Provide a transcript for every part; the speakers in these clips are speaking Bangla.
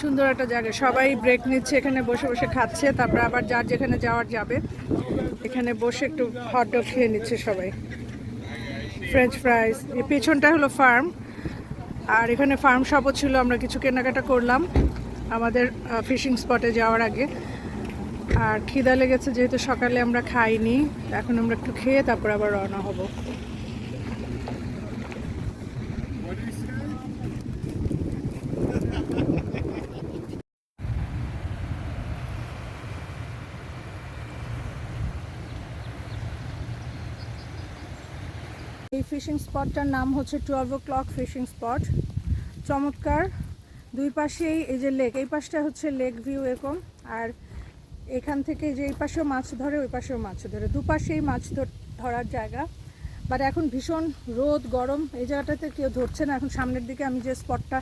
সুন্দর একটা জায়গা, সবাই ব্রেক নিচ্ছে, এখানে বসে বসে খাচ্ছে, তারপর আবার যার যেখানে যাওয়ার যাবে এখানে বসে একটু হটডগ খেয়ে নিচ্ছে সবাই, ফ্রেঞ্চ ফ্রাইস। এই পেছনটা হলো ফার্ম, আর এখানে ফার্ম শপও ছিল। আমরা কিছু কেনাকাটা করলাম আমাদের ফিশিং স্পটে যাওয়ার আগে। আর খিদা লেগেছে যেহেতু সকালে আমরা খাইনি, এখন আমরা একটু খেয়ে তারপর আবার রওনা হব। এই ফিশিং স্পটটার নাম হচ্ছে 12 o'clock ফিশিং স্পট। চমৎকার, দুই পাশেই এই যে লেক, এই পাশটা হচ্ছে লেক ভিউ এরকম, আর এখান থেকে যে এই পাশেও মাছ ধরে ওই পাশেও মাছ ধরে, দুপাশেই মাছ ধরার জায়গা। বাট এখন ভীষণ রোদ গরম, এই জায়গাটাতে কেউ ধরছে না। এখন সামনের দিকে আমি যে স্পটটা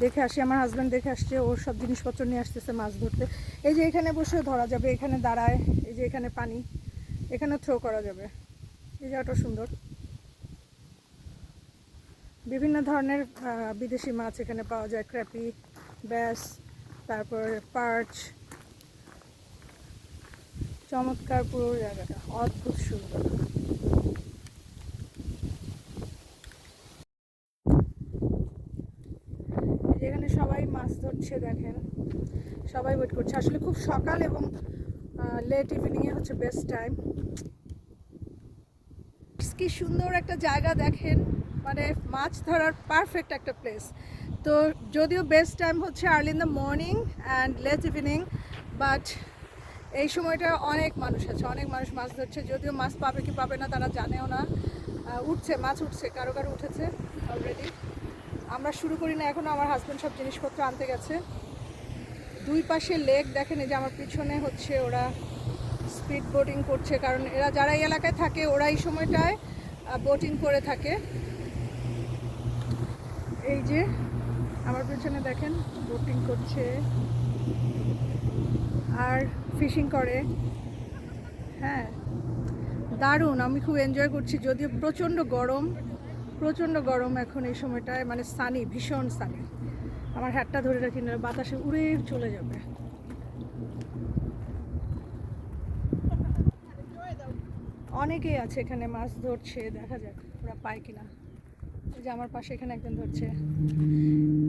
দেখে আসি, আমার হাজব্যান্ড দেখে আসছে, ওর সব জিনিসপত্র নিয়ে আসতেছে মাছ ধরতে। এই যে এখানে বসেও ধরা যাবে, এখানে দাঁড়ায়, এই যে এখানে পানি, এখানে থ্রো করা যাবে। এই জায়গাটা সুন্দর, বিভিন্ন ধরনের বিদেশি মাছ এখানে পাওয়া যায়, ক্র্যাপি, ব্যাস, তারপর পার্চ। চমৎকার পুরো জায়গাটা, অদ্ভুত সুন্দর। এখানে সবাই মাছ ধরছে, দেখেন সবাই ওয়েট করছে। আসলে খুব সকাল এবং লেট ইভিনিংয়ে হচ্ছে বেস্ট টাইম। কি সুন্দর একটা জায়গা দেখেন, মানে মাছ ধরার পারফেক্ট একটা প্লেস। তো যদিও বেস্ট টাইম হচ্ছে early in the morning and let evening, but এই সময়টা অনেক মানুষ আছে, অনেক মানুষ মাছ ধরছে। যদিও মাছ পাবে কি পাবে না তারা জানেও না। উঠছে, মাছ উঠছে, কারো কারো উঠেছে অলরেডি। আমরা শুরু করি না এখনও, আমার হাজব্যান্ড সব জিনিসপত্র আনতে গেছে। দুই পাশে লেক দেখেন, এই যে আমার পিছনে হচ্ছে ওরা স্পিড বোটিং করছে, কারণ এরা যারা এই এলাকায় থাকে ওরা এই সময়টায় বোটিং করে থাকে। এই যে আমার পিছনে দেখেন বোটিং করছে আর ফিশিং করে। হ্যাঁ, দারুণ, আমি খুব এনজয় করছি। যদিও প্রচণ্ড গরম, প্রচণ্ড গরম এখন এই সময়টায়, মানে সানি, ভীষণ সানি। আমার হ্যাটটা ধরে রাখি না, বাতাসে উড়ে চলে যাবে। অনেকেই আছে এখানে মাছ ধরছে, দেখা যাক ওরা পায় কিনা। এই যে আমার পাশে এখানে একজন ধরছে।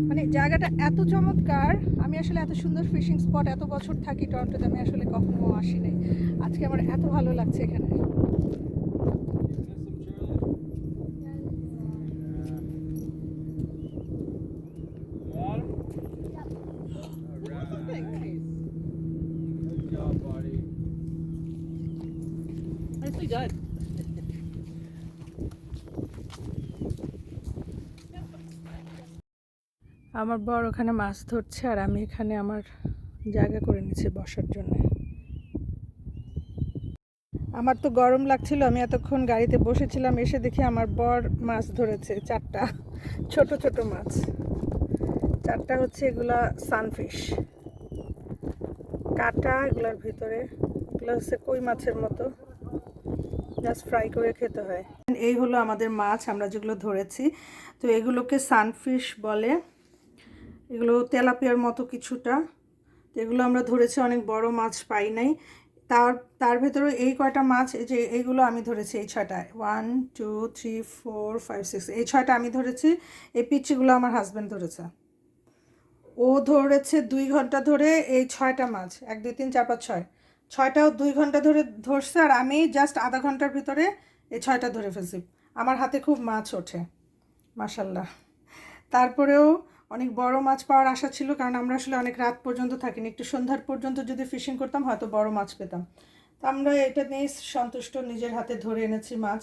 মানে জায়গাটা এত চমৎকার, আমি আসলে এত সুন্দর ফিশিং স্পট, এত বছর থাকি টরন্টোতে, আমি আসলে কখনো আসি নাই। আজকে আমার এত ভালো লাগছে এখানে। আমার বর ওখানে মাছ ধরছে আর আমি এখানে আমার জায়গা করে নিচ্ছি বসার জন্য। আমার তো গরম লাগছিল, আমি এতক্ষণ গাড়িতে বসেছিলাম, এসে দেখি আমার বর মাছ ধরেছে 4টা ছোট ছোট মাছ। 4টা হচ্ছে এগুলা সানফিশ, কাটা এগুলার ভিতরে, এগুলো হচ্ছে কই মাছের মতো, জাস্ট ফ্রাই করে খেতে হয়। এই হলো আমাদের মাছ আমরা যেগুলো ধরেছি। তো এগুলোকে সানফিশ বলে, এগুলো তেলাপিয়ার মতো কিছুটা। তো এগুলো আমরা ধরেছি, অনেক বড় মাছ পাই নাই। তার ভেতরে এই কয়টা মাছ, এই যে এইগুলো আমি ধরেছি, এই 6টা, 1 2 3 4 5 6, এই 6টা আমি ধরেছি। এই পিচ্চিগুলো আমার হাজব্যান্ড ধরেছে, ও ধরেছে 2 ঘন্টা ধরে এই 6টা মাছ। 1 2 3 4 5 6, 6টাও 2 ঘন্টা ধরে ধরছে, আর আমি জাস্ট আধা ঘন্টার ভিতরে এই 6টা ধরে ফেলছি। আমার হাতে খুব মাছ ওঠে মাশাল্লাহ। তারপরেও অনেক বড় মাছ পাওয়ার আশা ছিল, কারণ আমরা আসলে অনেক রাত পর্যন্ত থাকিনি, একটু সন্ধ্যার পর্যন্ত যদি ফিশিং করতাম হয়তো বড় মাছ পেতাম। তো আমরা এটা নিয়ে সন্তুষ্ট, নিজের হাতে ধরে এনেছি মাছ।